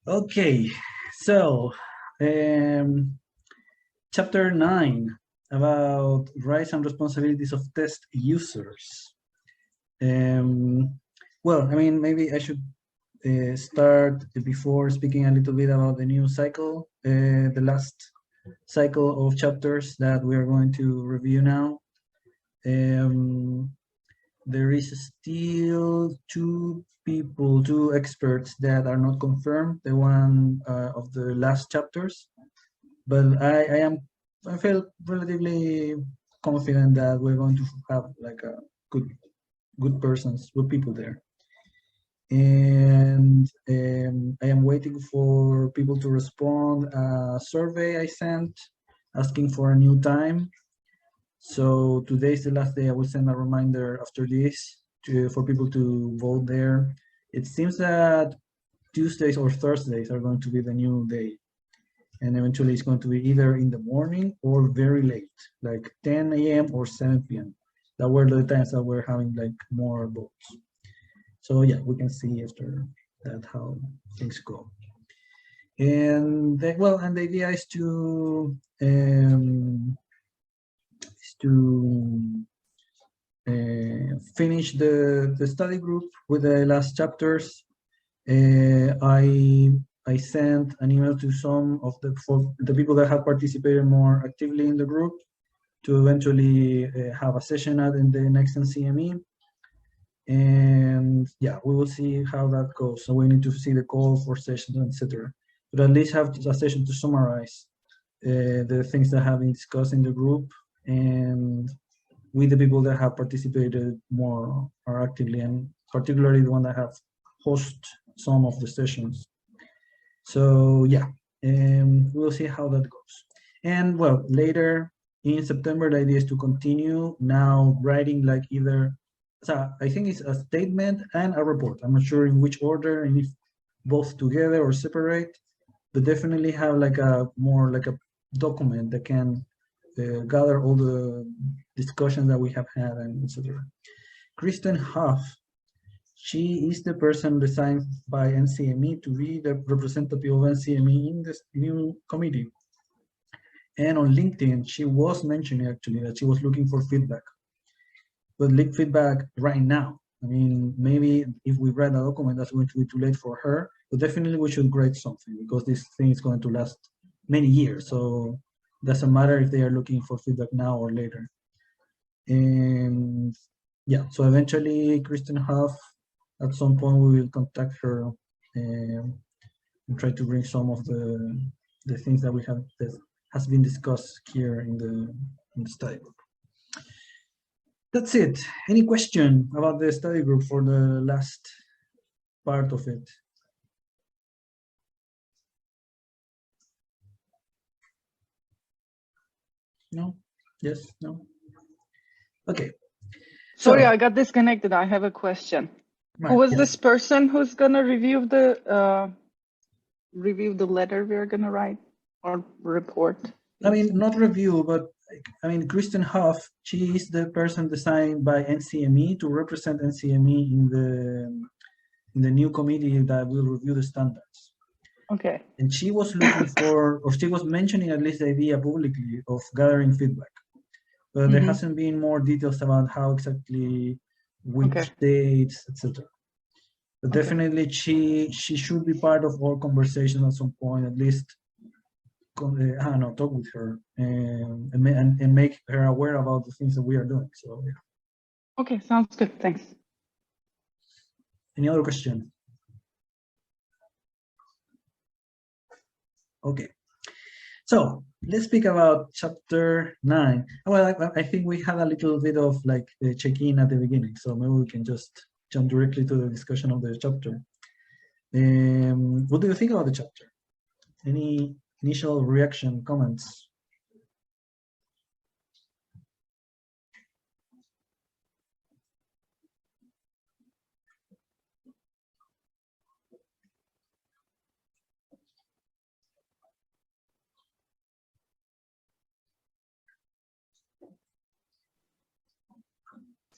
Okay, so chapter 9 about rights and responsibilities of test users. Well, I mean, maybe I should start before speaking a little bit about the new cycle, the last cycle of chapters that we are going to review now. There is still two experts that are not confirmed, the one of the last chapters, but I feel relatively confident that we're going to have like a good people there. And I am waiting for people to respond a survey I sent asking for a new time. So today's the last day. I will send a reminder after this for people to vote there. It seems that Tuesdays or Thursdays are going to be the new day. And eventually it's going to be either in the morning or very late, like 10 a.m. or 7 p.m. That were the times that we're having like more votes. So yeah, we can see after that how things go. And the idea is to finish the study group with the last chapters. I sent an email to some of the people that have participated more actively in the group to eventually have a session in the next NCME. And yeah, we will see how that goes. So we need to see the call for sessions, etc. But at least have a session to summarize the things that have been discussed in the group and with the people that have participated more actively, and particularly the one that have host some of the sessions. So yeah, we'll see how that goes. And well, later in September, the idea is to continue now writing like either, so I think it's a statement and a report. I'm not sure in which order, and if both together or separate, but definitely have like a more like a document that can gather all the discussions that we have had and etc. Kristen Huff, she is the person designed by NCME to be the representative of NCME in this new committee. And on LinkedIn, she was mentioning actually that she was looking for feedback. But leak feedback right now. I mean, maybe if we write a document, that's going to be too late for her, but definitely we should grade something because this thing is going to last many years. So it doesn't matter if they are looking for feedback now or later. And yeah, so eventually Kristen Huff, at some point we will contact her and try to bring some of the things that we have that has been discussed here in the study group. That's it. Any question about the study group for the last part of it? No? Yes? No? Okay. Sorry, I got disconnected. I have a question. Right, Who was yes. this person who's gonna review the letter we're gonna write or report? I mean, not review, but I mean, Kristen Huff, she is the person designed by NCME to represent NCME in the new committee that will review the standards. Okay. And she was looking for, or she was mentioning at least the idea publicly of gathering feedback. But there hasn't been more details about how exactly, which dates, etc. But definitely she should be part of our conversation at some point, at least I don't know, talk with her and make her aware about the things that we are doing. So yeah. Okay, sounds good. Thanks. Any other question? Okay. So let's speak about chapter 9. Well, I think we had a little bit of like check-in at the beginning, so maybe we can just jump directly to the discussion of the chapter. What do you think about the chapter? Any initial reaction, comments?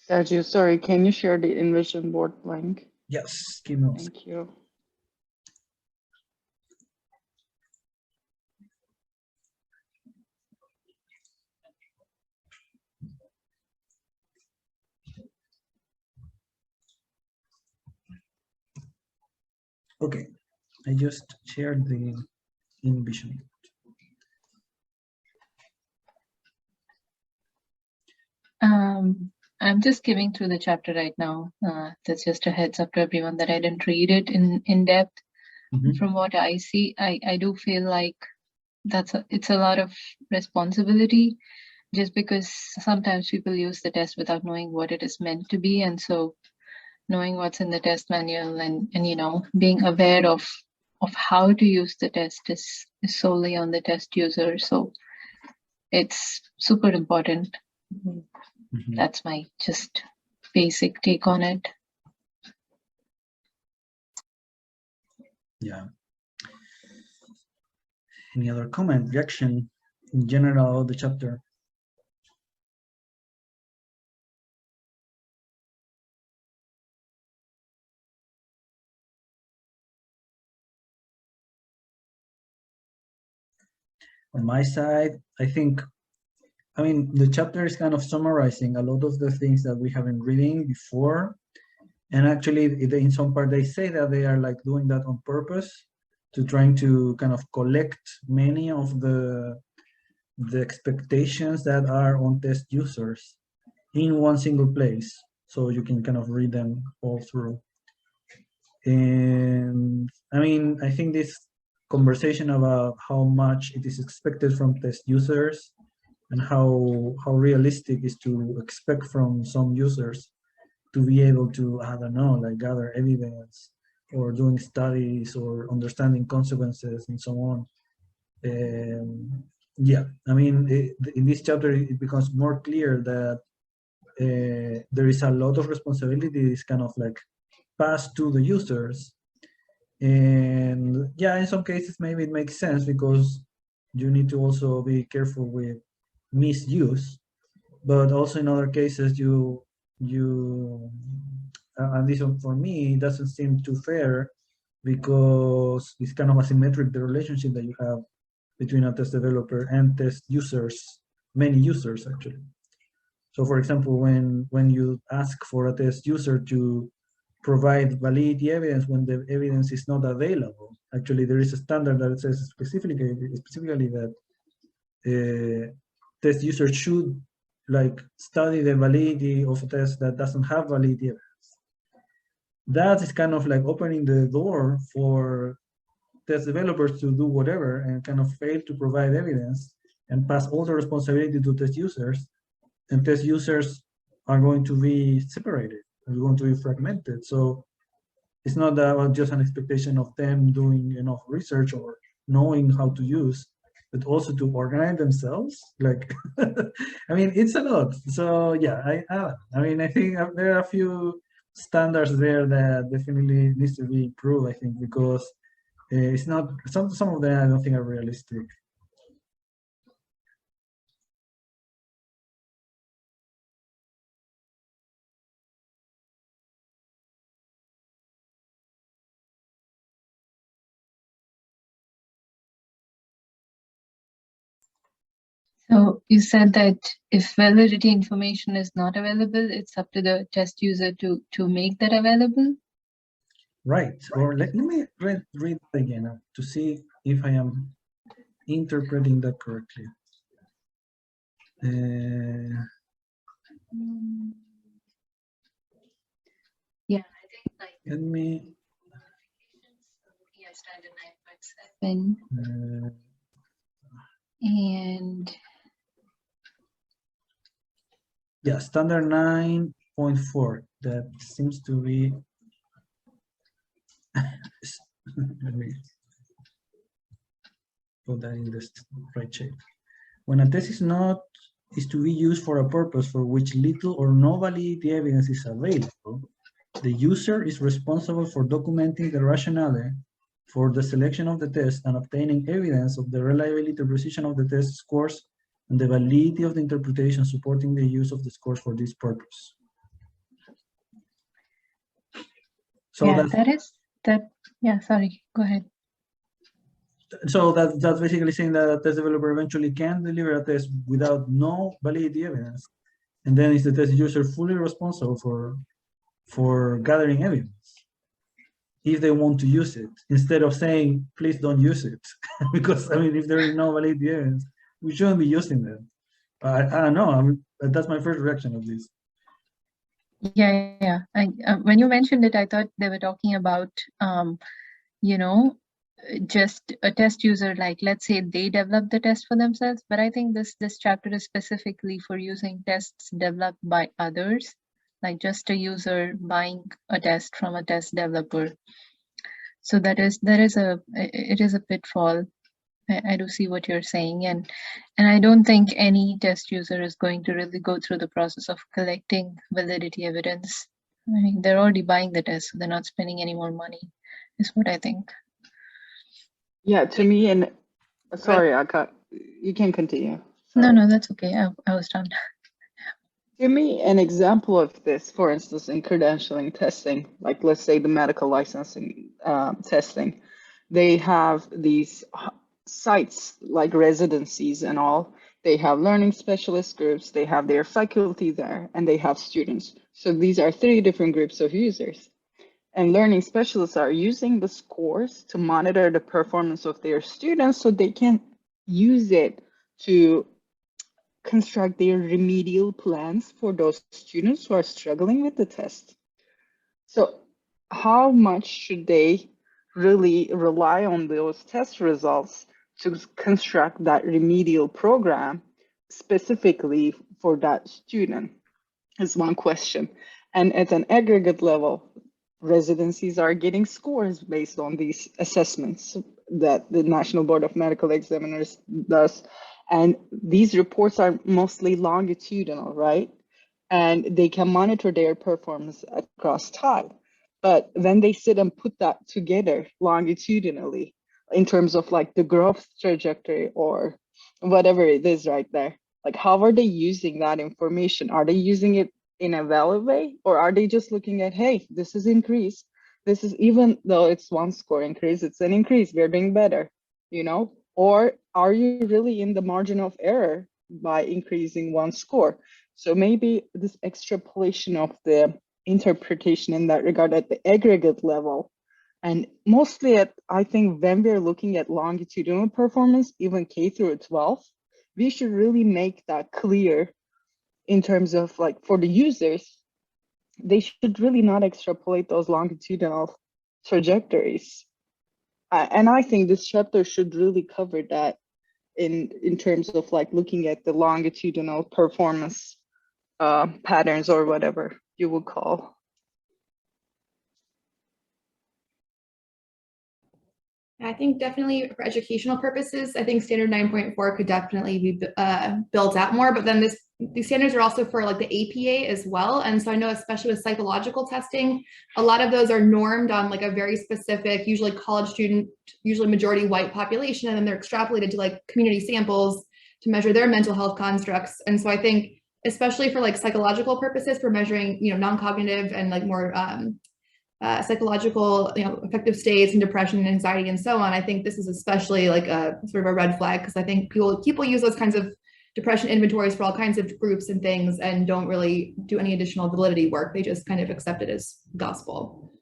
Sergio, sorry, can you share the InVision board link? Yes, give me one second. Thank you. Okay, I just shared the InVision. I'm just giving through the chapter right now. That's just a heads up to everyone that I didn't read it in depth. Mhm. From what I see, I do feel like it's a lot of responsibility, just because sometimes people use the test without knowing what it is meant to be, and so knowing what's in the test manual and being aware of how to use the test is solely on the test user. So it's super important. Mhm. That's my just basic take on it. Yeah. Any other comment, reaction in general of the chapter? On my side, I mean, the chapter is kind of summarizing a lot of the things that we have been reading before. And actually, in some part, they say that they are like doing that on purpose to trying to kind of collect many of the expectations that are on test users in one single place. So you can kind of read them all through. And I mean, I think this conversation about how much it is expected from test users and how realistic is to expect from some users to be able to, I don't know, like gather evidence or doing studies or understanding consequences and so on. Yeah, I mean, in this chapter, it becomes more clear that there is a lot of responsibilities kind of like passed to the users. And yeah, in some cases, maybe it makes sense because you need to also be careful with misuse. But also in other cases, at least for me, it doesn't seem too fair because it's kind of asymmetric, the relationship that you have between a test developer and test users, many users actually. So for example, when you ask for a test user to provide validity evidence when the evidence is not available, actually there is a standard that says specifically that test users should like study the validity of a test that doesn't have validity evidence. That is kind of like opening the door for test developers to do whatever and kind of fail to provide evidence and pass all the responsibility to test users, and test users are going to be separated, are going to be fragmented. So it's not about just an expectation of them doing enough research or knowing how to use, but also to organize themselves. Like, I mean, it's a lot. So yeah, I mean, I think there are a few standards there that definitely needs to be improved. I think because it's not some of them I don't think are realistic. So you said that if validity information is not available, it's up to the test user to make that available. Right. Or let me read that again to see if I am interpreting that correctly. Yeah, I think like Let me. yeah, standard 9.7 and Yeah, standard 9.4. That seems to be. Let me put that in the right shape. When a test is to be used for a purpose for which little or no validity evidence is available, the user is responsible for documenting the rationale for the selection of the test and obtaining evidence of the reliability or precision of the test scores and the validity of the interpretation supporting the use of the scores for this purpose. So yeah, yeah, sorry, go ahead. So that's basically saying that a test developer eventually can deliver a test without no validity evidence, and then is the test user fully responsible for gathering evidence? if they want to use it, instead of saying, please don't use it. Because, I mean, if there is no valid evidence, we shouldn't be using them. I don't know. I mean, that's my first reaction of this. Yeah. When you mentioned it, I thought they were talking about, you know, just a test user, like let's say they develop the test for themselves. But I think this chapter is specifically for using tests developed by others, like just a user buying a test from a test developer. So it is a pitfall. I do see what you're saying, and I don't think any test user is going to really go through the process of collecting validity evidence. I mean, they're already buying the test, so they're not spending any more money, is what I think. Yeah, to me, and sorry, you can continue. Sorry. No, that's okay. I was done. Give me an example of this, for instance, in credentialing testing, like let's say the medical licensing testing. They have these sites like residencies and all. They have learning specialist groups, they have their faculty there, and they have students. So these are 3 different groups of users. And learning specialists are using the scores to monitor the performance of their students so they can use it to construct their remedial plans for those students who are struggling with the test. So how much should they really rely on those test results to construct that remedial program specifically for that student is one question. And at an aggregate level, residencies are getting scores based on these assessments that the National Board of Medical Examiners does. And these reports are mostly longitudinal, right? And they can monitor their performance across time. But when they sit and put that together longitudinally in terms of like the growth trajectory or whatever it is right there, like how are they using that information? Are they using it in a valid way, or are they just looking at, hey, this is increased. This is, even though it's 1 score increase, it's an increase, we're doing better, you know? Or are you really in the margin of error by increasing 1 score? So maybe this extrapolation of the interpretation in that regard at the aggregate level, and mostly at, I think when we're looking at longitudinal performance, even K through 12, we should really make that clear in terms of like for the users, they should really not extrapolate those longitudinal trajectories. And I think this chapter should really cover that in terms of like looking at the longitudinal performance patterns or whatever you would call. I think definitely for educational purposes, I think standard 9.4 could definitely be built out more, but then these standards are also for like the APA as well. And so I know, especially with psychological testing, a lot of those are normed on like a very specific, usually college student, usually majority white population, and then they're extrapolated to like community samples to measure their mental health constructs. And so I think, especially for like psychological purposes, for measuring, you know, non-cognitive and like more psychological, you know, affective states and depression and anxiety and so on, I think this is especially like a sort of a red flag, because I think people use those kinds of depression inventories for all kinds of groups and things and don't really do any additional validity work. They just kind of accept it as gospel.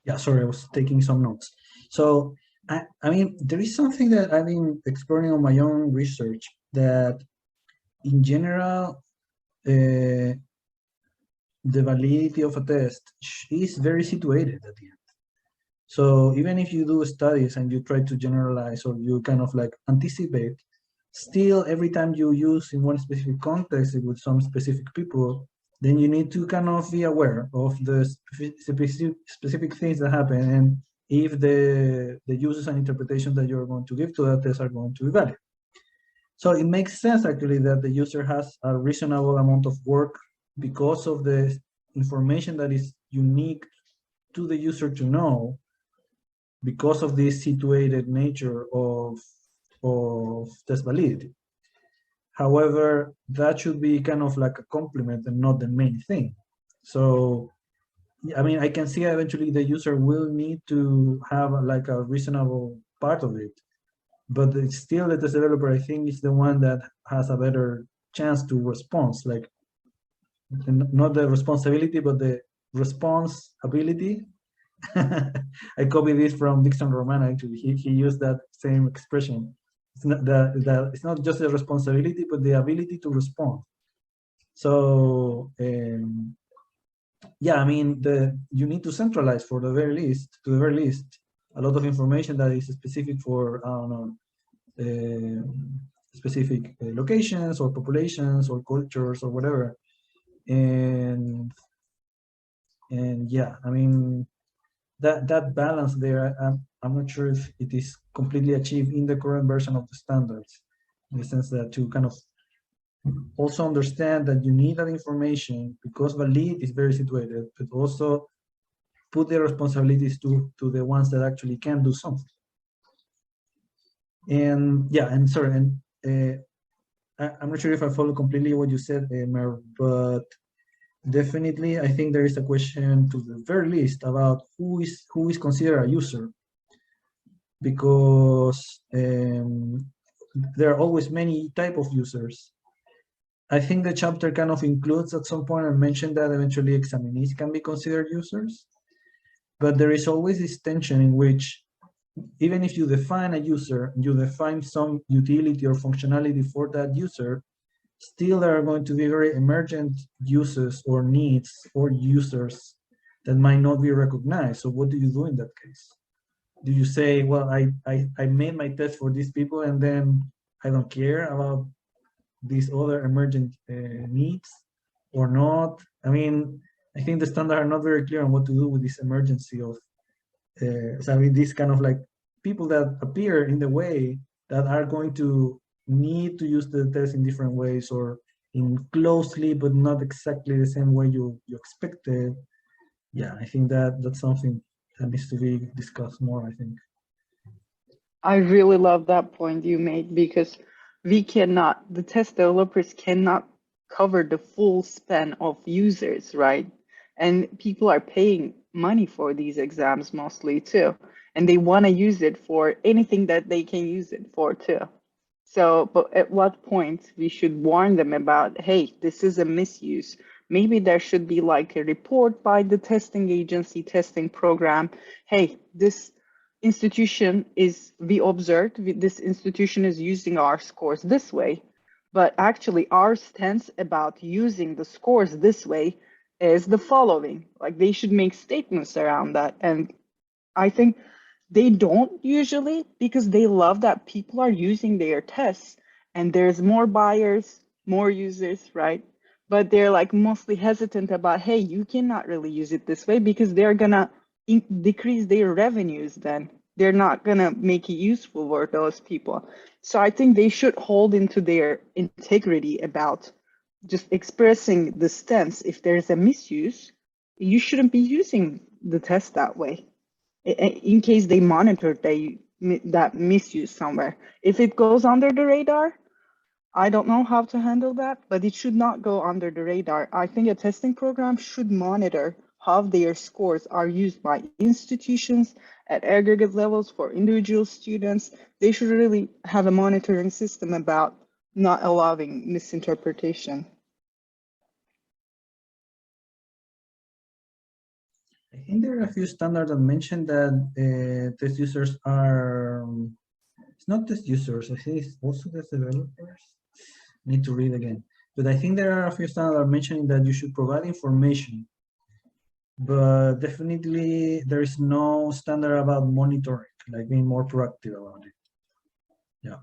Yeah, sorry, I was taking some notes. So, I mean, there is something that I've been exploring on my own research, that in general, the validity of a test is very situated at the end. So even if you do studies and you try to generalize, or you kind of like anticipate, still every time you use in one specific context with some specific people, then you need to kind of be aware of the specific things that happen, and if the uses and interpretations that you're going to give to that test are going to be valid. So it makes sense actually that the user has a reasonable amount of work, because of the information that is unique to the user to know, because of this situated nature of test validity. However, that should be kind of like a complement and not the main thing. So I mean, I can see eventually the user will need to have like a reasonable part of it, but it's still the test developer, I think, is the one that has a better chance to respond. Like, not the responsibility, but the response ability. I copied this from Dixon Romano, actually. He used that same expression. It's not, it's not just the responsibility, but the ability to respond. So, yeah, I mean, you need to centralize to the very least, a lot of information that is specific for, I don't know, specific locations or populations or cultures or whatever. And yeah, I mean, that balance there, I'm not sure if it is completely achieved in the current version of the standards, in the sense that to kind of also understand that you need that information because Valid is very situated, but also put the responsibilities to the ones that actually can do something. And yeah, and sorry, and I'm not sure if I follow completely what you said, Mer, but definitely I think there is a question to the very least about who is considered a user, because there are always many type of users. I think the chapter kind of includes at some point and mentioned that eventually examinees can be considered users, but there is always this tension in which even if you define a user, you define some utility or functionality for that user, still there are going to be very emergent uses or needs for users that might not be recognized. So what do you do in that case? Do you say, well, I made my test for these people and then I don't care about these other emergent needs or not? I mean, I think the standards are not very clear on what to do with this emergency of, so I mean, these kind of like people that appear in the way that are going to need to use the test in different ways or in closely, but not exactly the same way you expected. Yeah, I think that's something that needs to be discussed more, I think. I really love that point you made, because the test developers cannot cover the full span of users, right? And people are paying money for these exams mostly too, and they want to use it for anything that they can use it for too. So, but at what point we should warn them about, hey, this is a misuse. Maybe there should be like a report by the testing agency, testing program. Hey, this institution we observed, this institution is using our scores this way, but actually our stance about using the scores this way is the following. Like, they should make statements around that. And I think they don't usually, because they love that people are using their tests and there's more buyers, more users, right? But they're like mostly hesitant about, hey, you cannot really use it this way, because they're gonna decrease their revenues then. They're not gonna make it useful for those people. So I think they should hold into their integrity about just expressing the stance. If there's a misuse, you shouldn't be using the test that way, in case they monitor that misuse somewhere. If it goes under the radar, I don't know how to handle that, but it should not go under the radar. I think a testing program should monitor how their scores are used by institutions at aggregate levels for individual students. They should really have a monitoring system about not allowing misinterpretation. I think there are a few standards that mention that test users are, it's not test users, I think it's also test developers. I need to read again. But I think there are a few standards that are mentioning that you should provide information, but definitely there is no standard about monitoring, like being more proactive about it. Yeah.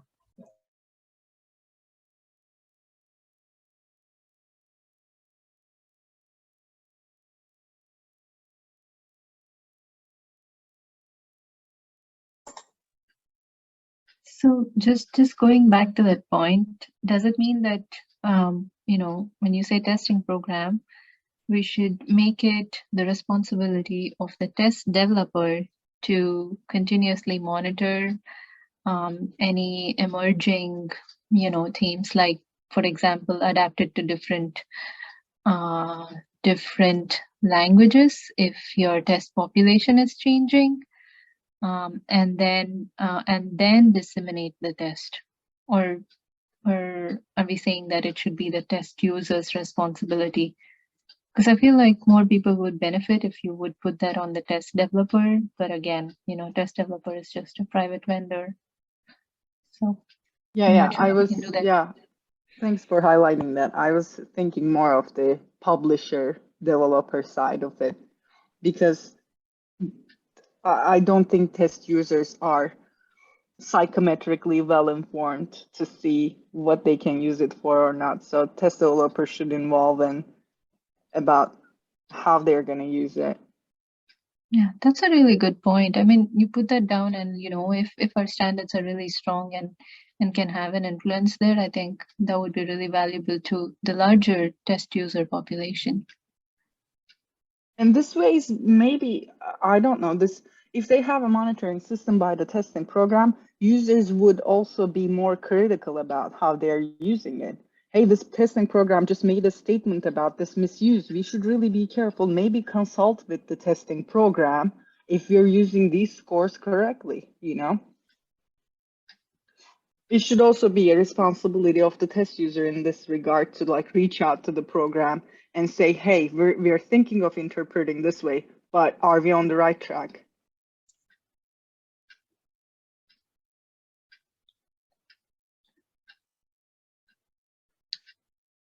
So just going back to that point, does it mean that you know, when you say testing program, we should make it the responsibility of the test developer to continuously monitor any emerging, you know, themes, like, for example, adapted to different different languages if your test population is changing, and then disseminate the test, or are we saying that it should be the test user's responsibility? Because I feel like more people would benefit if you would put that on the test developer. But again, test developer is just a private vendor. So I'm not sure if we can do that. Thanks for highlighting that. I was thinking more of the publisher developer side of it, because I don't think test users are psychometrically well informed to see what they can use it for or not. So test developers should involve in about how they're going to use it. Yeah, that's a really good point. I mean, you put that down, and if our standards are really strong and can have an influence there, I think that would be really valuable to the larger test user population. And this way is maybe, I don't know, this, if they have a monitoring system by the testing program, users would also be more critical about how they're using it. Hey, this testing program just made a statement about this misuse. We should really be careful. Maybe consult with the testing program if you're using these scores correctly, It should also be a responsibility of the test user in this regard to reach out to the program and say, hey, we're thinking of interpreting this way, but are we on the right track?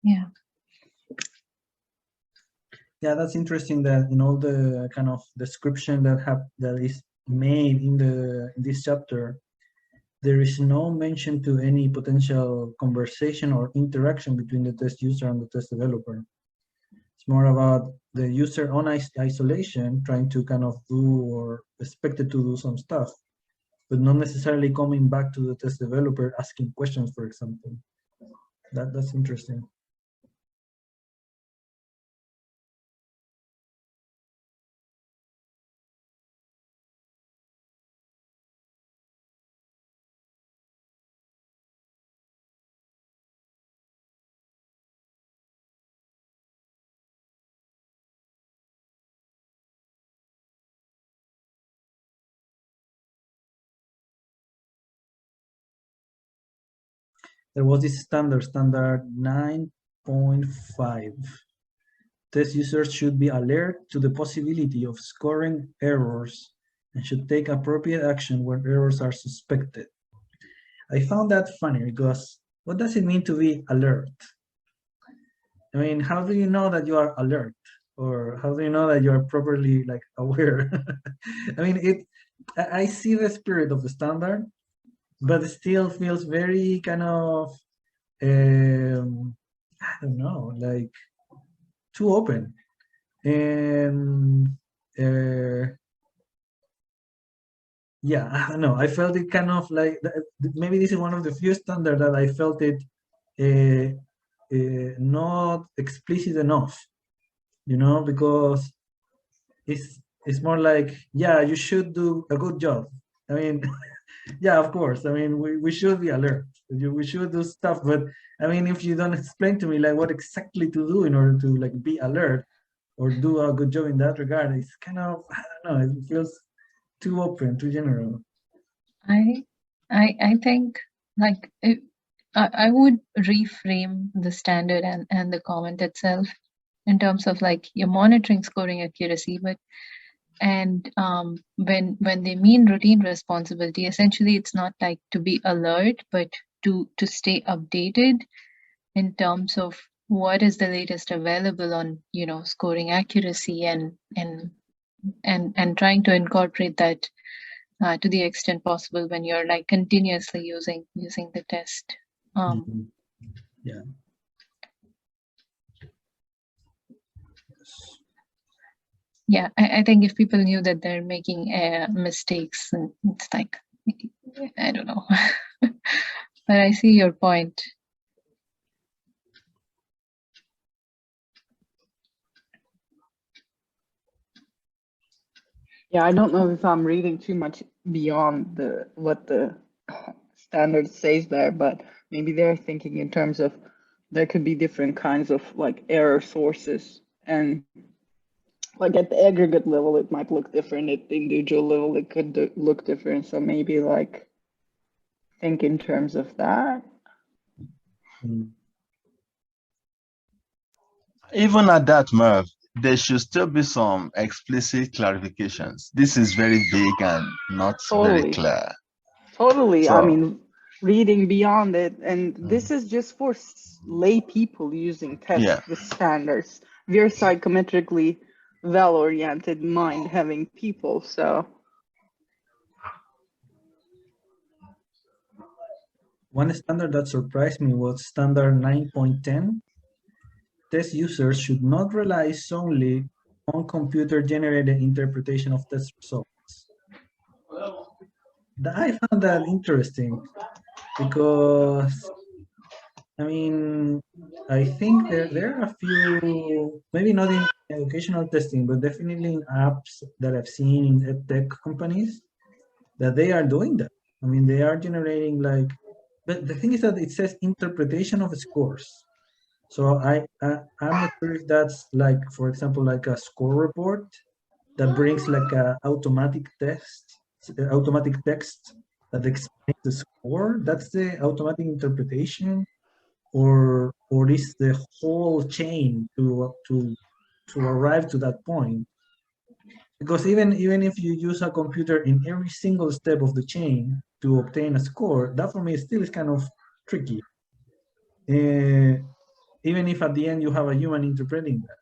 Yeah. Yeah, that's interesting that in all the kind of description that is made in this chapter, there is no mention to any potential conversation or interaction between the test user and the test developer. It's more about the user on isolation, trying to kind of do or expected to do some stuff, but not necessarily coming back to the test developer asking questions, for example. That's interesting. There was this standard 9.5. Test users should be alert to the possibility of scoring errors and should take appropriate action when errors are suspected. I found that funny because what does it mean to be alert? I mean, how do you know that you are alert? Or how do you know that you are properly aware? I mean, I see the spirit of the standard, but it still feels very kind of, I don't know, too open. And yeah, I don't know. I felt it kind of maybe this is one of the few standards that I felt it not explicit enough, because it's more like, yeah, you should do a good job. I mean, yeah, of course. I mean, we should be alert. We should do stuff, but I mean, if you don't explain to me what exactly to do in order to be alert or do a good job in that regard, it's kind of, I don't know, it feels too open, too general. I think I would reframe the standard and the comment itself in terms of you're monitoring scoring accuracy, but when they mean routine responsibility, essentially it's not to be alert, but to stay updated in terms of what is the latest available on scoring accuracy and trying to incorporate that to the extent possible when you're continuously using the test. Yeah. Yeah, I think if people knew that they're making mistakes, and it's I don't know. But I see your point. Yeah, I don't know if I'm reading too much beyond what the standard says there, but maybe they're thinking in terms of there could be different kinds of error sources And like at the aggregate level, it might look different. At the individual level, it could look different. So maybe like think in terms of that. Even at that, Merv, there should still be some explicit clarifications. This is very vague and not very Totally. clear. Totally. I So- mean, reading beyond it, and this is just for lay people using tests Yeah. with standards. We're psychometrically well-oriented mind having people, so. One standard that surprised me was standard 9.10. Test users should not rely solely on computer-generated interpretation of test results. I found that interesting because, I mean, I think there are a few, maybe not in educational testing, but definitely in apps that I've seen in edtech companies that they are doing that. I mean, they are generating like, but the thing is that it says interpretation of scores. So I'm not sure if that's like, for example, like a score report that brings like a automatic text that explains the score. That's the automatic interpretation, or is the whole chain to arrive to that point? Because even if you use a computer in every single step of the chain to obtain a score, that for me still is kind of tricky. Even if at the end you have a human interpreting that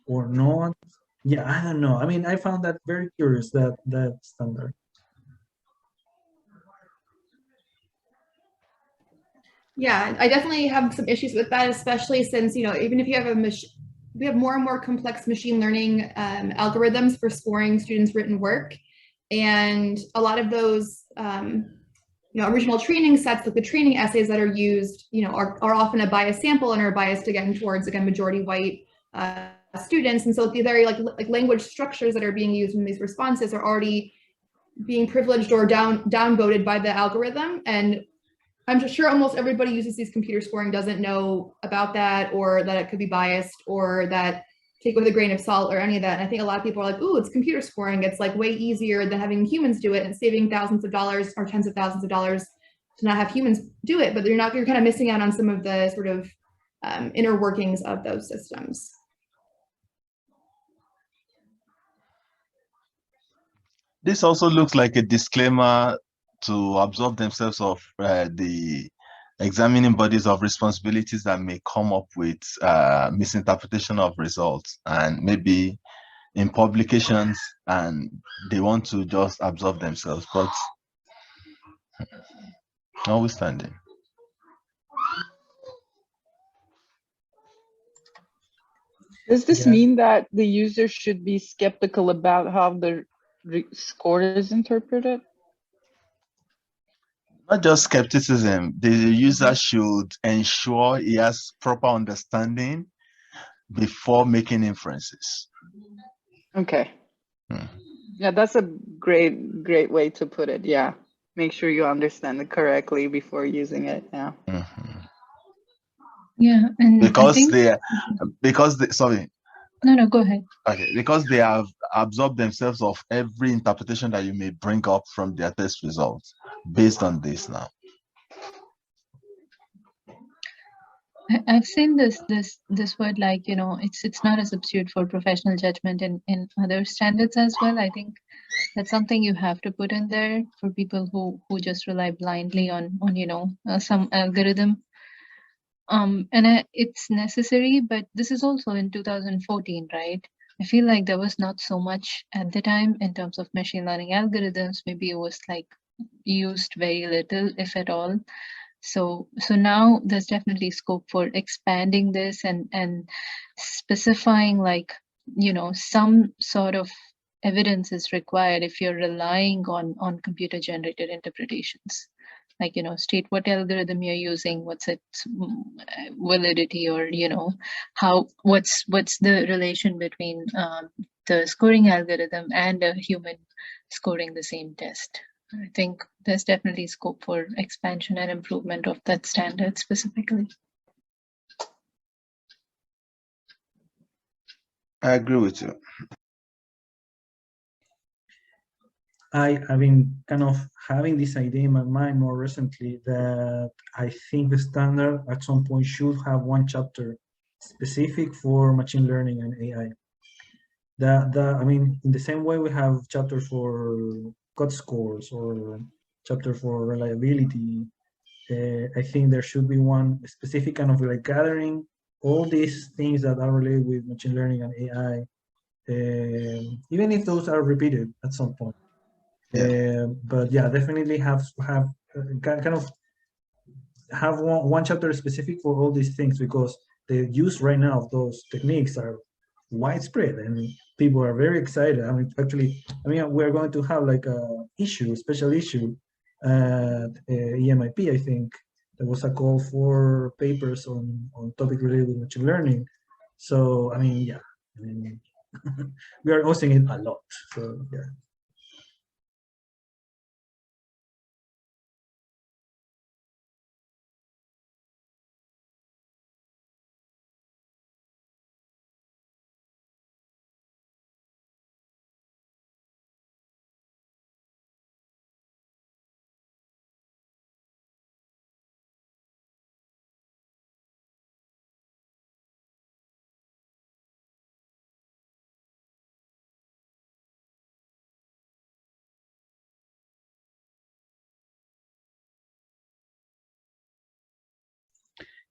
or not. Yeah, I don't know. I mean, I found that very curious, that standard. Yeah, I definitely have some issues with that, especially since, even if you have we have more and more complex machine learning algorithms for scoring students' written work. And a lot of those, original training sets, like the training essays that are used, are often a biased sample and are biased again towards, majority white students. And so the very like language structures that are being used in these responses are already being privileged or downvoted by the algorithm. And I'm just sure almost everybody uses these computer scoring doesn't know about that, or that it could be biased, or that take it with a grain of salt, or any of that. And I think a lot of people are like, ooh, it's computer scoring. It's like way easier than having humans do it, and saving thousands of dollars or tens of thousands of dollars to not have humans do it. But you're kind of missing out on some of the sort of inner workings of those systems. This also looks like a disclaimer to absolve themselves of the examining bodies of responsibilities that may come up with misinterpretation of results, and maybe in publications, and they want to just absolve themselves, but notwithstanding. Does this Yeah. mean that the user should be skeptical about how the score is interpreted? Not just skepticism, the user should ensure he has proper understanding before making inferences. Okay. Hmm. Yeah, that's a great way to put it. Yeah. Make sure you understand it correctly before using it. Yeah. Mhm. Yeah, and I Because think, sorry. no, go ahead. Okay, because they have absorbed themselves of every interpretation that you may bring up from their test results based on this now. I've seen this word, like, it's not a substitute for professional judgment in other standards as well. I think that's something you have to put in there for people who just rely blindly on some algorithm. It's necessary, but this is also in 2014, right? I feel like there was not so much at the time in terms of machine learning algorithms. Maybe it was like used very little, if at all. So now there's definitely scope for expanding this and specifying, like, some sort of evidence is required if you're relying on computer generated interpretations. Like, state what algorithm you're using, what's its validity, or what's the relation between the scoring algorithm and a human scoring the same test. I think there's definitely scope for expansion and improvement of that standard specifically. I agree with you. I've been kind of having this idea in my mind more recently that I think the standard at some point should have one chapter specific for machine learning and AI. I mean, in the same way we have chapters for cut scores or chapter for reliability, I think there should be one specific kind of like gathering all these things that are related with machine learning and AI, even if those are repeated at some point. But yeah, definitely have kind of have one chapter specific for all these things, because the use right now of those techniques are widespread and people are very excited. I mean, actually, we're going to have like a special issue at EMIP, I think. There was a call for papers on topic related with machine learning. So, I mean, yeah, we are hosting it a lot. So, yeah.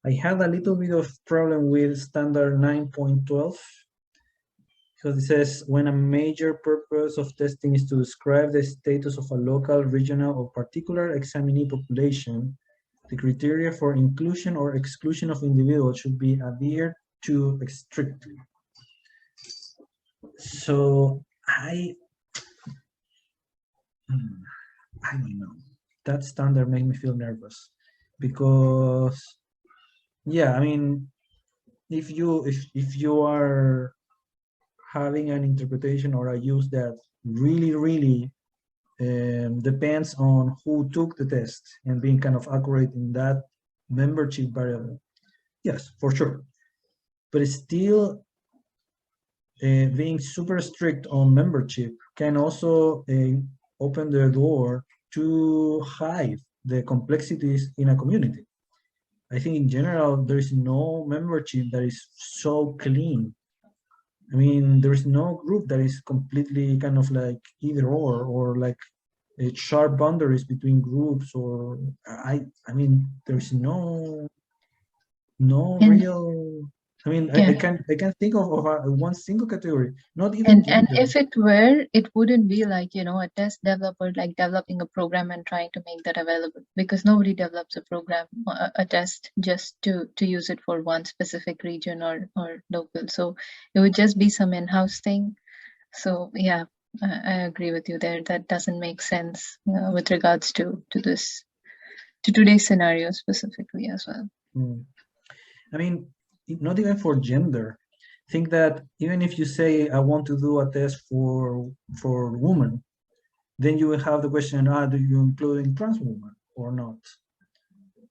I had a little bit of problem with standard 9.12 because it says when a major purpose of testing is to describe the status of a local, regional, or particular examinee population, the criteria for inclusion or exclusion of individuals should be adhered to strictly. So I don't know. That standard made me feel nervous because, yeah, I mean, if you are having an interpretation or a use that really depends on who took the test and being kind of accurate in that membership variable, yes, for sure. But it's still being super strict on membership can also open the door to hide the complexities in a community. I think in general, there is no membership that is so clean. I mean, there is no group that is completely kind of like either or like sharp boundaries between groups, or I mean, there's no And real. I mean, yeah. I can't think of one single category, not even And gender. if it were, it wouldn't be like, a test developer like developing a program and trying to make that available, because nobody develops a program, a test just to use it for one specific region or local. So it would just be some in-house thing. So yeah, I agree with you there. That doesn't make sense with regards to today's scenario specifically as well. I mean, not even for gender. Think that even if you say I want to do a test for women, then you will have the question: do you include trans women or not?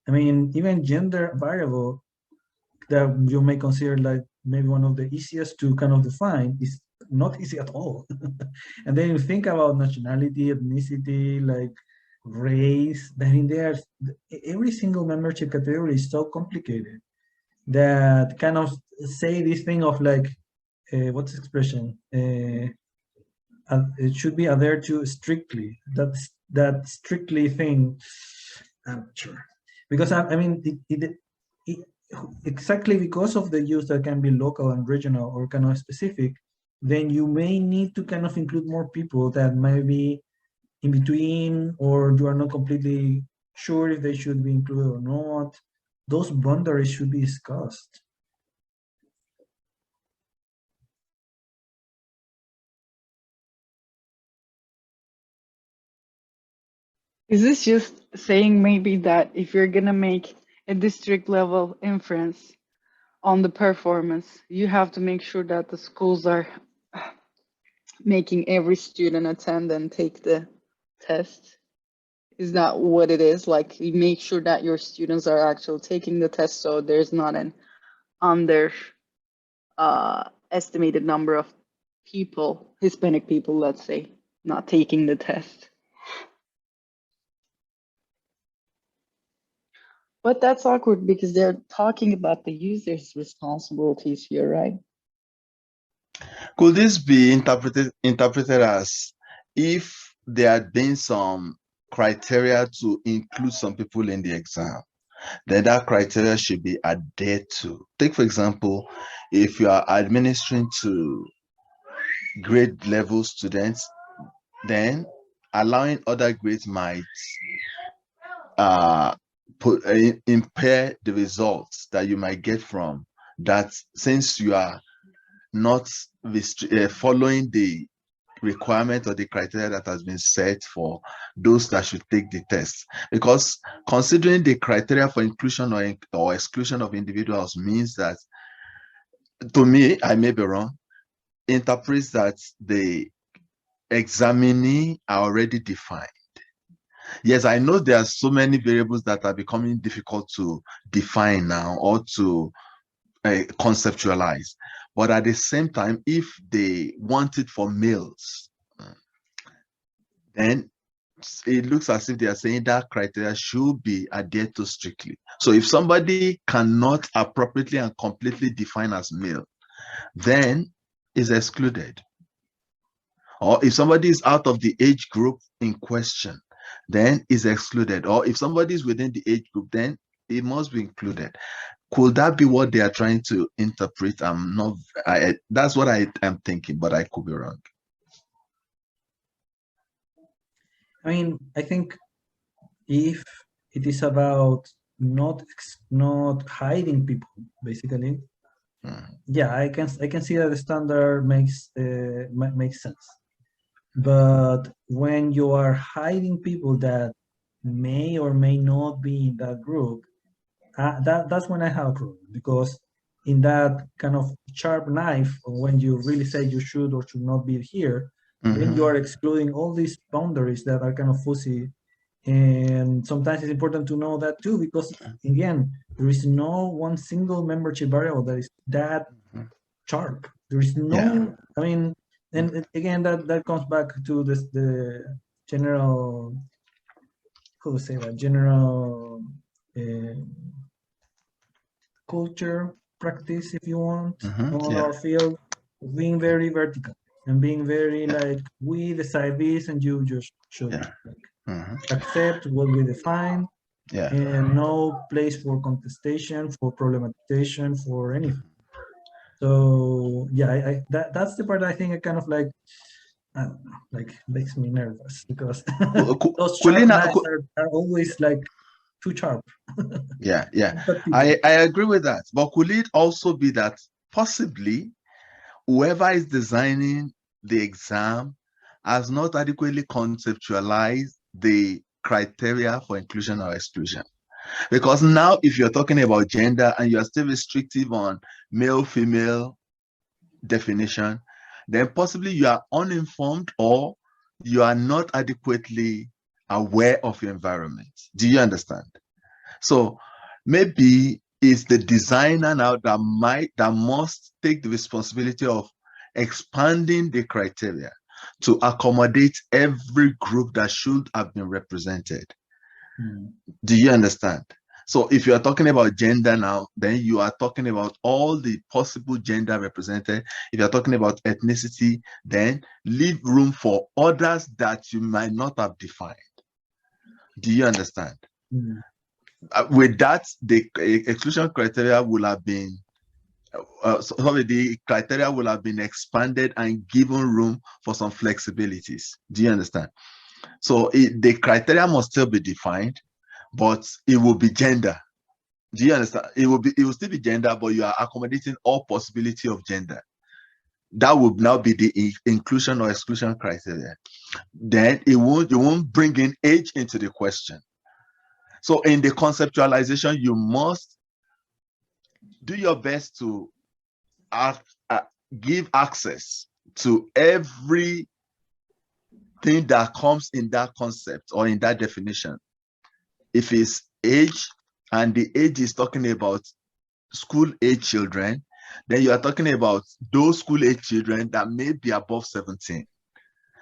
I mean, even gender variable that you may consider like maybe one of the easiest to kind of define is not easy at all. And then you think about nationality, ethnicity, like race. Then there's every single membership category is so complicated that kind of say this thing of like what's the expression? It should be adhered to strictly. That strictly thing. I'm not sure, because I mean it exactly because of the use that can be local and regional or kind of specific, then you may need to kind of include more people that may be in between, or you are not completely sure if they should be included or not. Those boundaries should be discussed. Is this just saying maybe that if you're gonna make a district level inference on the performance, you have to make sure that the schools are making every student attend and take the test? Is that what it is? Like, you make sure that your students are actually taking the test, so there's not an under estimated number of people, Hispanic people, let's say, not taking the test. But that's awkward because they're talking about the user's responsibilities here, right? Could this be interpreted as if there had been some criteria to include some people in the exam, then that criteria should be adhered to? Take, for example, if you are administering to grade level students, then allowing other grades might impair the results that you might get from that, since you are not following the requirement or the criteria that has been set for those that should take the test. Because considering the criteria for inclusion or exclusion of individuals means that, to me, I may be wrong, interprets that the examinee are already defined. Yes, I know there are so many variables that are becoming difficult to define now or to conceptualize. But at the same time, if they want it for males, then it looks as if they are saying that criteria should be adhered to strictly. So if somebody cannot appropriately and completely define as male, then is excluded. Or if somebody is out of the age group in question, then is excluded. Or if somebody is within the age group, then it must be included. Could that be what they are trying to interpret? That's what I am thinking, but I could be wrong. I mean, I think if it is about not hiding people, basically, yeah, I can see that the standard makes sense. But when you are hiding people that may or may not be in that group, that's when I have a problem, because in that kind of sharp knife, when you really say you should or should not be here, then you are excluding all these boundaries that are kind of fuzzy. And sometimes it's important to know that too, because again, there is no one single membership variable that is that sharp. There is no, I mean, and again, that comes back to the general, how to say that, general culture practice, if you want, on our field, being very vertical and being very like, we decide this and you just should accept what we define, and no place for contestation, for problematization, for anything. So yeah, that's the part I think I kind of like, I don't know, like makes me nervous, because those sharp knives are always like too sharp. Yeah. I agree with that. But could it also be that possibly whoever is designing the exam has not adequately conceptualized the criteria for inclusion or exclusion? Because now, if you're talking about gender and you're still restrictive on male-female definition, then possibly you are uninformed or you are not adequately aware of your environment. Do you understand? So maybe it's the designer now that must take the responsibility of expanding the criteria to accommodate every group that should have been represented. Do you understand? So if you are talking about gender now, then you are talking about all the possible gender represented. If you're talking about ethnicity, then leave room for others that you might not have defined. Do you understand? With that, the exclusion criteria will have been, the criteria will have been expanded and given room for some flexibilities. Do you understand? So the criteria must still be defined, but it will be gender. Do you understand? It will still be gender, but you are accommodating all possibility of gender. That would now be the inclusion or exclusion criteria. Then you won't bring in age into the question. So in the conceptualization, you must do your best to give access to everything that comes in that concept or in that definition. If it's age, and the age is talking about school age children, Then you are talking about those school-age children that may be above 17.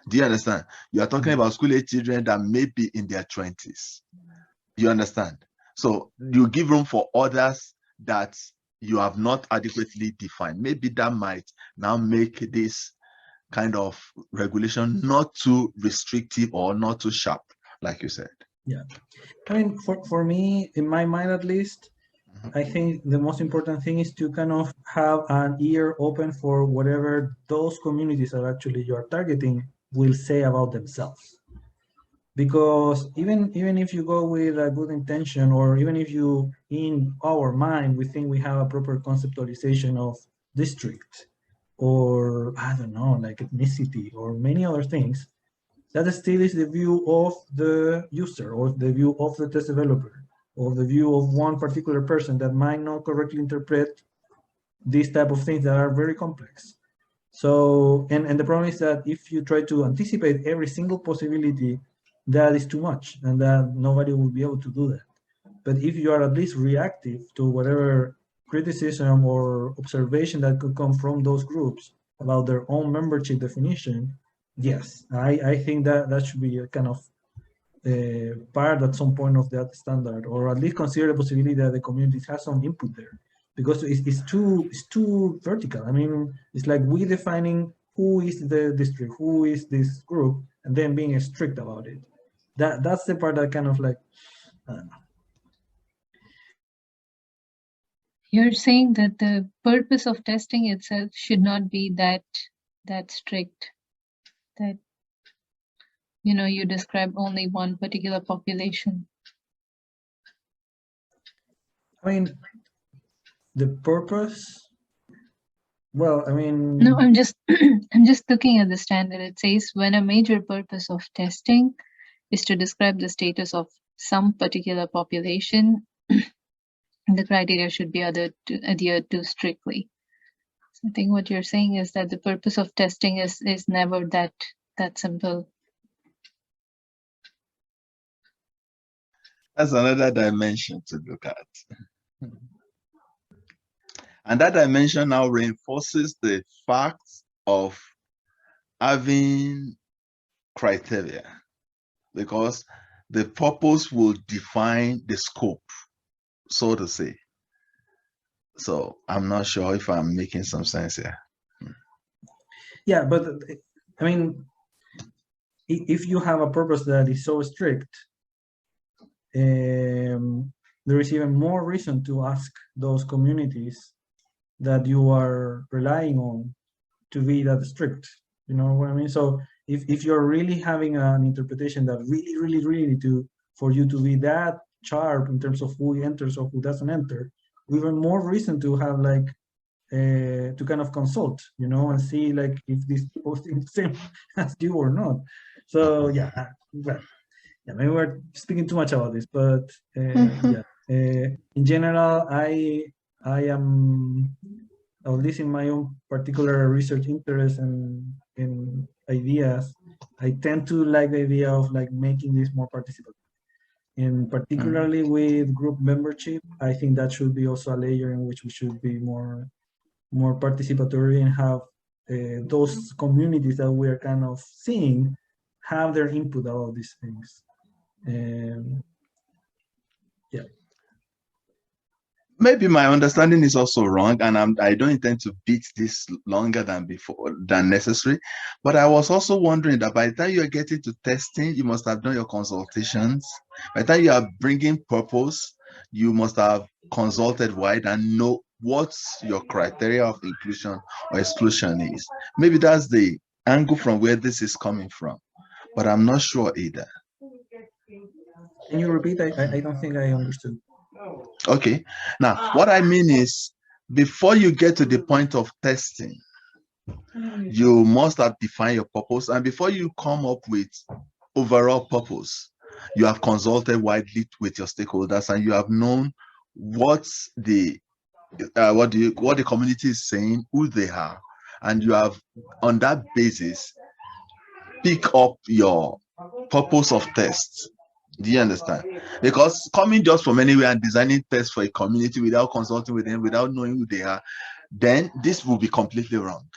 Do you understand? You are talking about school-age children that may be in their 20s. You understand? So you give room for others that you have not adequately defined. Maybe that might now make this kind of regulation not too restrictive or not too sharp, like you said. Yeah. I mean, for me, in my mind at least, I think the most important thing is to kind of have an ear open for whatever those communities that actually you are targeting will say about themselves. Because even if you go with a good intention, or even if you, in our mind, we think we have a proper conceptualization of district, or I don't know, like ethnicity or many other things, that still is the view of the user, or the view of the test developer, or the view of one particular person that might not correctly interpret these type of things that are very complex. So, and the problem is that if you try to anticipate every single possibility, that is too much, and that nobody will be able to do that. But if you are at least reactive to whatever criticism or observation that could come from those groups about their own membership definition, yes, I think that should be a kind of part at some point of that standard, or at least consider the possibility that the communities have some input there, because it's too vertical. I mean, it's like we defining who is the district, who is this group, and then being strict about it. That's the part that kind of like, I don't know. You're saying that the purpose of testing itself should not be that strict, that you describe only one particular population. I mean, the purpose. Well, I mean. No, I'm just I'm just looking at the standard. It says when a major purpose of testing is to describe the status of some particular population, the criteria should be adhered to strictly. So I think what you're saying is that the purpose of testing is never that simple. That's another dimension to look at. And that dimension now reinforces the fact of having criteria, because the purpose will define the scope, so to say. So I'm not sure if I'm making some sense here. Yeah, but I mean, if you have a purpose that is so strict, there is even more reason to ask those communities that you are relying on to be that strict. You know what I mean? So if you're really having an interpretation that really for you to be that sharp in terms of who enters or who doesn't enter, even more reason to have like to kind of consult, and see like if these people think the same as you or not. So yeah, well, yeah, maybe we're speaking too much about this, but yeah, in general, I am, at least in my own particular research interest and in ideas, I tend to like the idea of like making this more participatory. And particularly with group membership, I think that should be also a layer in which we should be more participatory and have those communities that we are kind of seeing have their input about these things. Yeah. Maybe my understanding is also wrong, and I don't intend to beat this longer than necessary. But I was also wondering that by the time you are getting to testing, you must have done your consultations. By the time you are bringing purpose, you must have consulted wide and know what your criteria of inclusion or exclusion is. Maybe that's the angle from where this is coming from, but I'm not sure either. Can you repeat? I don't think I understood. Okay. Now, what I mean is, before you get to the point of testing, you must have defined your purpose. And before you come up with overall purpose, you have consulted widely with your stakeholders, and you have known what the community is saying, who they are, and you have, on that basis, pick up your purpose of tests. Do you understand? Because coming just from anywhere and designing tests for a community without consulting with them, without knowing who they are, then this will be completely wrong.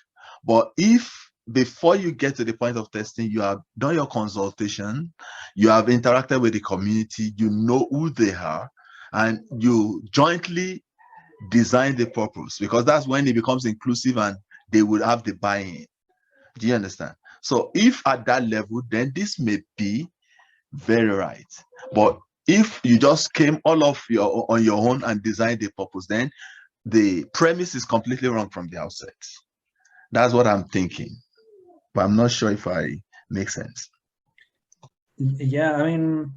But if before you get to the point of testing, you have done your consultation, you have interacted with the community, you know who they are, and you jointly design the purpose, because that's when it becomes inclusive and they will have the buy-in. Do you understand? So if at that level, then this may be very right. But if you just came all of your on your own and designed the purpose, then the premise is completely wrong from the outset. That's what I'm thinking, but I'm not sure if I make sense. Yeah, I mean,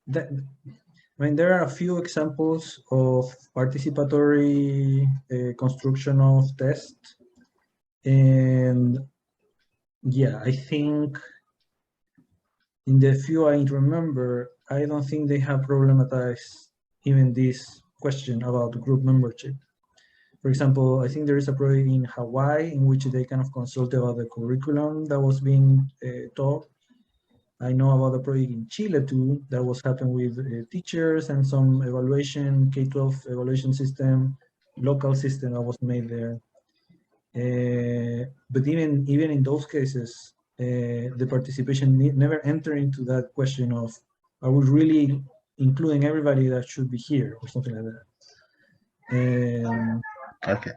there are a few examples of participatory construction of tests, and yeah, I think in the few I remember, I don't think they have problematized even this question about group membership. For example, I think there is a project in Hawaii in which they kind of consult about the curriculum that was being taught. I know about the project in Chile too, that was happening with teachers and some evaluation, K-12 evaluation system, local system that was made there. But even in those cases, the participation never entered into that question of, are we really including everybody that should be here or something like that? Okay.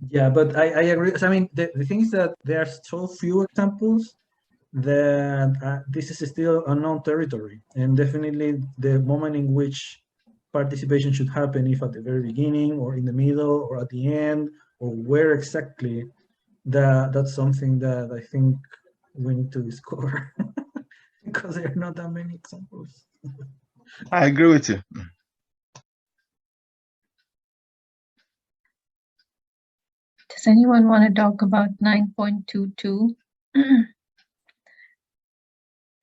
Yeah, but I agree. So, I mean, the thing is that there are so few examples that this is still unknown territory, and definitely the moment in which participation should happen, if at the very beginning or in the middle or at the end or where exactly, that's something that I think we need to discover because there are not that many examples. I agree with you. Does anyone want to talk about 9.22?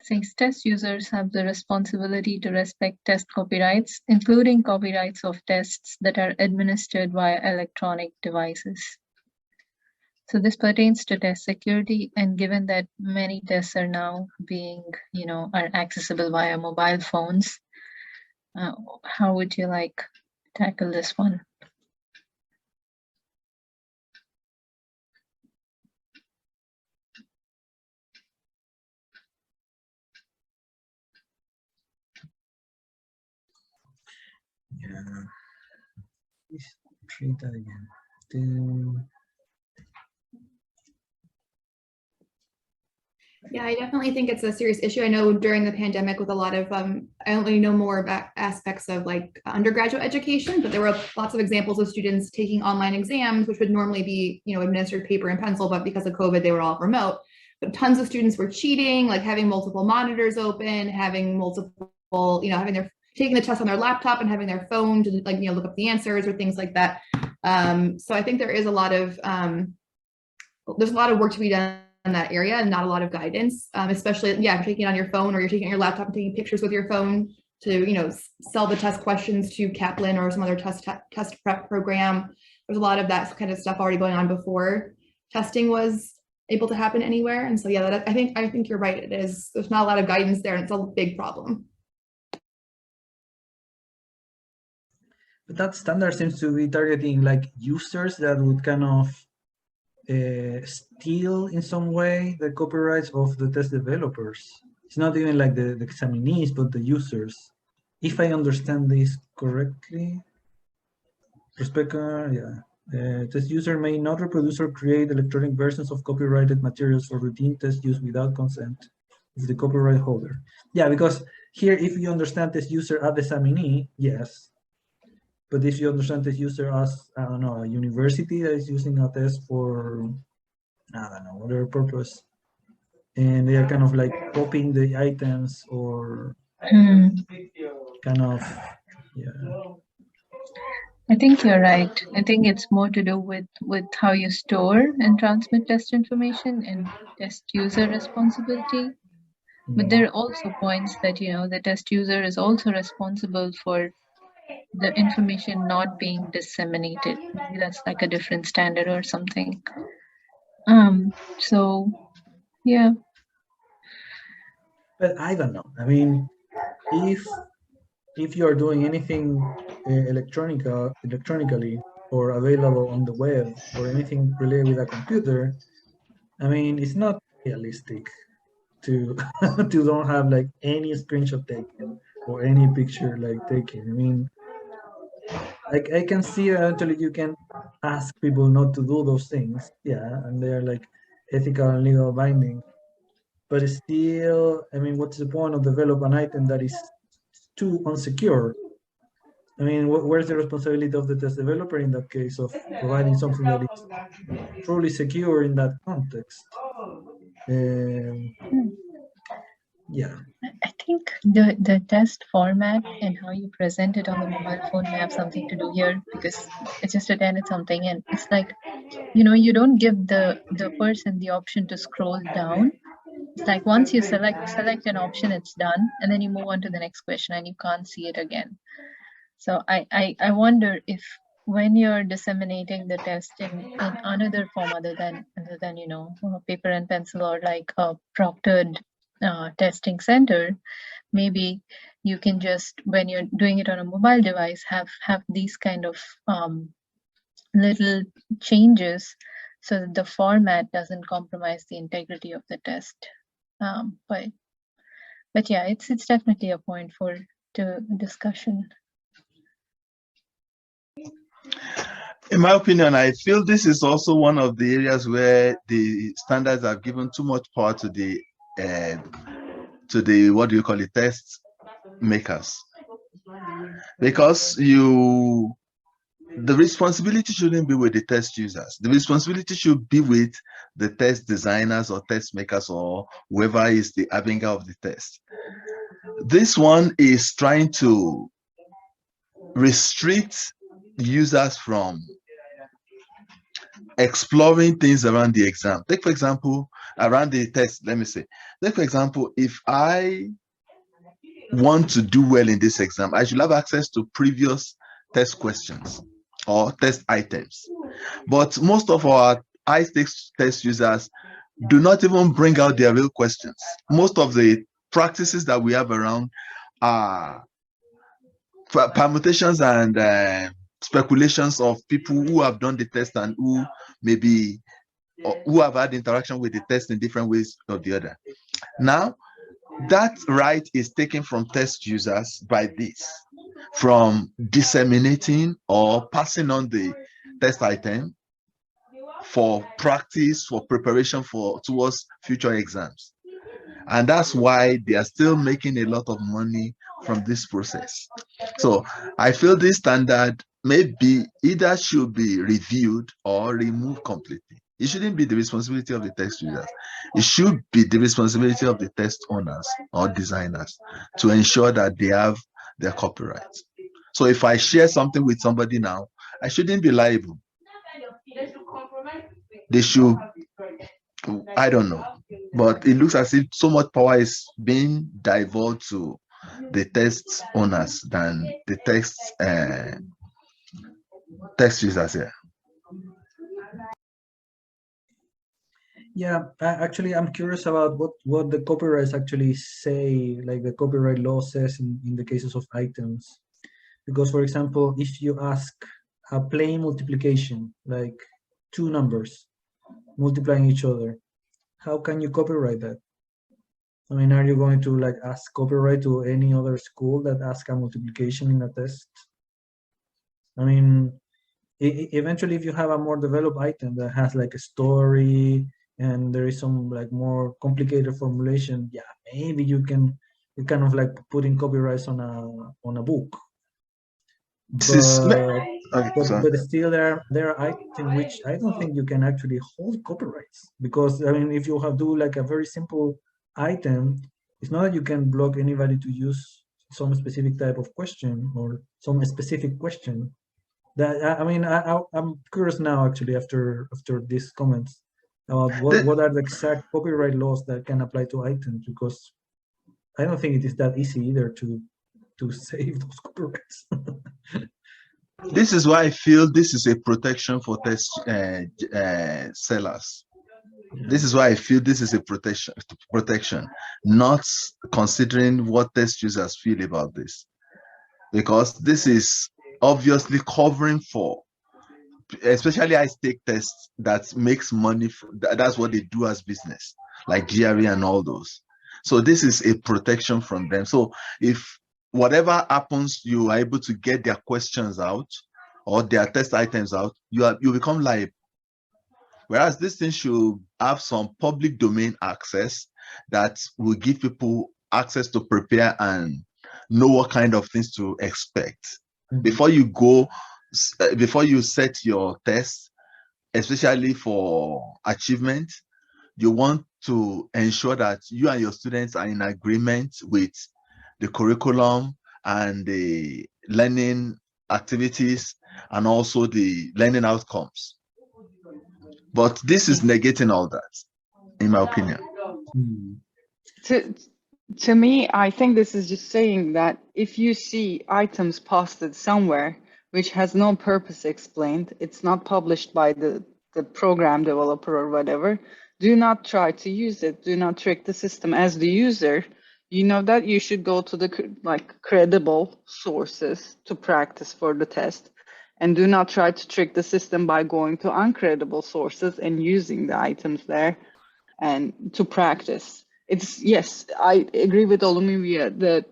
Says test users have the responsibility to respect test copyrights, including copyrights of tests that are administered via electronic devices. So this pertains to test security, and given that many tests are now being, are accessible via mobile phones, how would you like tackle this one? Yeah, please read that again. Yeah, I definitely think it's a serious issue. I know during the pandemic with a lot of, I only know more about aspects of like undergraduate education, but there were lots of examples of students taking online exams, which would normally be, administered paper and pencil, but because of COVID, they were all remote. But tons of students were cheating, like having multiple monitors open, having multiple, taking the test on their laptop and having their phone to look up the answers or things like that. So I think there is a lot of, there's a lot of work to be done in that area and not a lot of guidance, especially, if you're taking it on your phone or you're taking it on your laptop and taking pictures with your phone to, sell the test questions to Kaplan or some other test prep program. There's a lot of that kind of stuff already going on before testing was able to happen anywhere. And so, yeah, I think you're right. It is, there's not a lot of guidance there and it's a big problem. But that standard seems to be targeting like users that would kind of steal in some way the copyrights of the test developers. It's not even like the examinees, but the users. If I understand this correctly, test user may not reproduce or create electronic versions of copyrighted materials for routine test use without consent of the copyright holder. Yeah, because here, if you understand test user as the examinee, yes. But if you understand this user as, I don't know, a university that is using a test for, I don't know, whatever purpose, and they are kind of like copying the items or kind of, yeah. I think you're right. I think it's more to do with how you store and transmit test information and test user responsibility. But there are also points that, the test user is also responsible for the information not being disseminated. Maybe that's like a different standard or something. So yeah. But I don't know. I mean, if you are doing anything electronically, or available on the web or anything related with a computer, I mean, it's not realistic to to don't have like any screenshot taken or any picture like taken. I mean, I can see eventually you can ask people not to do those things, yeah, and they're like ethical and legal binding. But still, I mean, what's the point of develop an item that is too unsecure? I mean, where's the responsibility of the test developer in that case of providing something that is truly secure in that context? Yeah. I think the test format and how you present it on the mobile phone may have something to do here, because I just attended something and it's like, you don't give the person the option to scroll down. It's like once you select an option, it's done, and then you move on to the next question and you can't see it again. So I wonder if when you're disseminating the test in another form other than paper and pencil or like a proctored testing center, maybe you can just, when you're doing it on a mobile device, have these kind of little changes so that the format doesn't compromise the integrity of the test. But yeah, it's definitely a point for discussion. In my opinion, I feel this is also one of the areas where the standards have given too much power to the what do you call it, test makers, because the responsibility shouldn't be with the test users. The responsibility should be with the test designers or test makers or whoever is the harbinger of the test. This one is trying to restrict users from exploring things around the exam. Take, for example, around the test, let me say, take, for example, if I want to do well in this exam, I should have access to previous test questions or test items. But most of our high-stakes test users do not even bring out their real questions. Most of the practices that we have around are permutations and speculations of people who have done the test and who maybe who have had interaction with the test in different ways or the other. Now, that right is taken from test users by this, from disseminating or passing on the test item for practice, for preparation towards future exams. And that's why they are still making a lot of money from this process. So I feel this standard maybe either should be reviewed or removed completely. It shouldn't be the responsibility of the test users. It should be the responsibility of the test owners or designers to ensure that they have their copyright. So if I share something with somebody now, I shouldn't be liable. They should, I don't know, but it looks as if so much power is being divulged to the test owners than the text users here. Yeah, actually, I'm curious about what the copyrights actually say, like the copyright law says in the cases of items. Because, for example, if you ask a plain multiplication, like two numbers multiplying each other, how can you copyright that? I mean, are you going to like ask copyright to any other school that asks a multiplication in a test? I mean, eventually, if you have a more developed item that has like a story and there is some like more complicated formulation, yeah, maybe you can kind of like put in copyrights on a book. But still, there are items in which I don't think you can actually hold copyrights, because I mean, if you have do like a very simple item, it's not that you can block anybody to use some specific type of question or some specific question. That I mean, I'm curious now actually after these comments about what are the exact copyright laws that can apply to items, because I don't think it is that easy either to save those copyrights. This is why I feel this is a protection for test sellers. This is why I feel this is a protection, not considering what test users feel about this, because this is obviously covering for especially high-stake tests that makes money. That's what they do as business, like GRE and all those. So this is a protection from them. So if whatever happens, you are able to get their questions out or their test items out, you become liable. Whereas this thing should have some public domain access that will give people access to prepare and know what kind of things to expect. Before you go, before you set your test, especially for achievement, you want to ensure that you and your students are in agreement with the curriculum and the learning activities and also the learning outcomes. But this is negating all that, in my opinion. To me, I think this is just saying that if you see items posted somewhere which has no purpose explained, it's not published by the program developer or whatever, do not try to use it. Do not trick the system. As the user, you know that you should go to the credible sources to practice for the test. And do not try to trick the system by going to uncredible sources and using the items there and to practice. Yes, I agree with Olumide that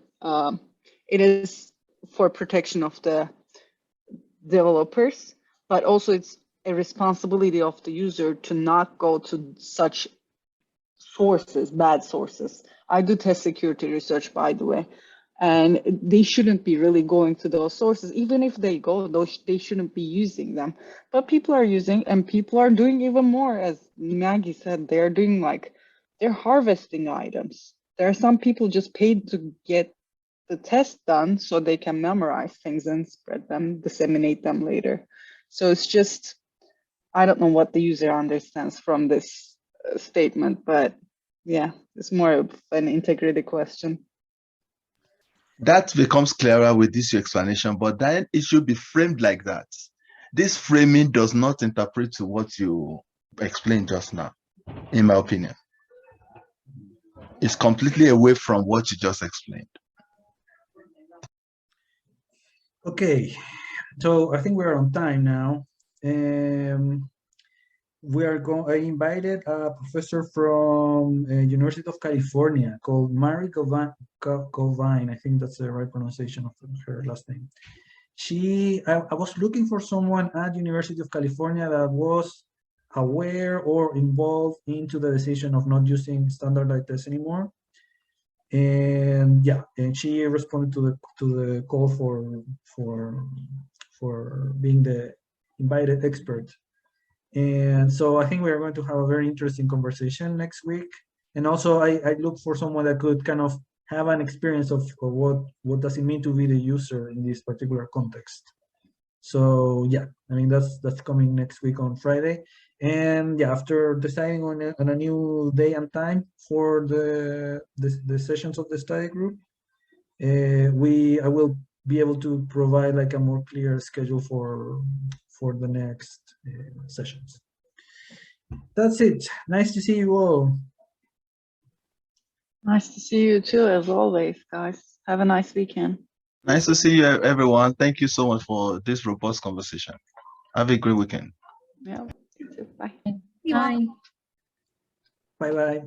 it is for protection of the developers, but also it's a responsibility of the user to not go to such sources, bad sources. I do test security research, by the way, and they shouldn't be really going to those sources. Even if they go, they shouldn't be using them. But people are using, and people are doing even more. As Maggie said, they're doing they're harvesting items. There are some people just paid to get the test done so they can memorize things and spread them, disseminate them later. So it's just, I don't know what the user understands from this statement, but yeah, it's more of an integrity question. That becomes clearer with this explanation, but then it should be framed like that. This framing does not interpret to what you explained just now, in my opinion. It's completely away from what you just explained. Okay, so I think we're on time now. I invited a professor from University of California called Mary Govine. I think that's the right pronunciation of her last name. I was looking for someone at University of California that was aware or involved into the decision of not using standardized tests anymore. And yeah, and she responded to the call for being the invited expert. And so I think we are going to have a very interesting conversation next week. And also I look for someone that could kind of have an experience of what does it mean to be the user in this particular context. So yeah, I mean, that's coming next week on Friday. And yeah, after deciding on a new day and time for the sessions of the study group, I will be able to provide like a more clear schedule for the next sessions. That's it. Nice to see you all. Nice to see you too, as always, guys. Have a nice weekend. Nice to see you, everyone. Thank you so much for this robust conversation. Have a great weekend. Yeah, you too. Bye. Bye. Bye-bye.